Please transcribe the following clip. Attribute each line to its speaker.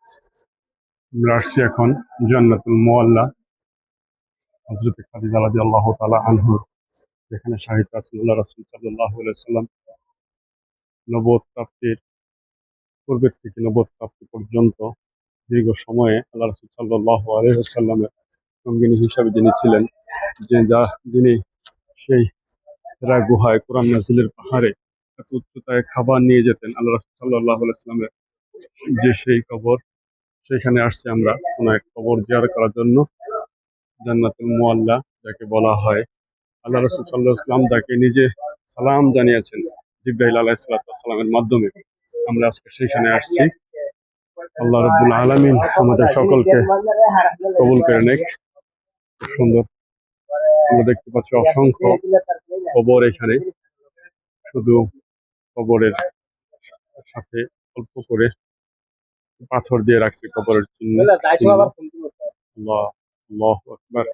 Speaker 1: আমরা আসছি এখন জান্নাতুল মুআল্লা হযরত খাদিজা রাদিয়াল্লাহু তাআলা আনহু, যেখানে শাহিদ রাসূলুল্লাহ সাল্লাল্লাহু আলাইহি ওয়াসাল্লাম নবুয়ত প্রাপ্তির পূর্বের থেকে নবুয়ত প্রাপ্তি পর্যন্ত দীর্ঘ সময়ে আল্লাহ রাসূল সাল্লাল্লাহু আলাইহি ওয়াসাল্লামের সঙ্গিনী হিসাবে যিনি ছিলেন, যিনি সেই হিরা গুহায় কোরআন নাজিলের পাহাড়ে এক উচ্চতায় খাবার নিয়ে যেতেন আল্লাহ রাসূল সাল্লাল্লাহু আলাইহি ওয়াসাল্লামের, যে সেই কবর, সেখানে আসছি আমরা কোন এক কবর জিয়ারত করার জন্য। জান্নাতুল মুআল্লা যাকে বলা হয়, আল্লাহ রাসূল সাল্লাল্লাহু আলাইহি ওয়াসাল্লাম যাকে নিজে সালাম জানিয়েছেন জিবরাইল আলাইহিস সালামের মাধ্যমে, আমরা আজকে সেখানে আসছি। আল্লাহ রাব্বুল আলামিন আমাদের সকলকে কবুল করে নেক। খুব সুন্দর আমরা দেখতে পাচ্ছি অসংখ্য কবর এখানে, শুধু কবরের সাথে অল্প করে পাথর দিয়ে রাখছে কবরের চিহ্ন। আল্লাহ, আল্লাহু আকবার।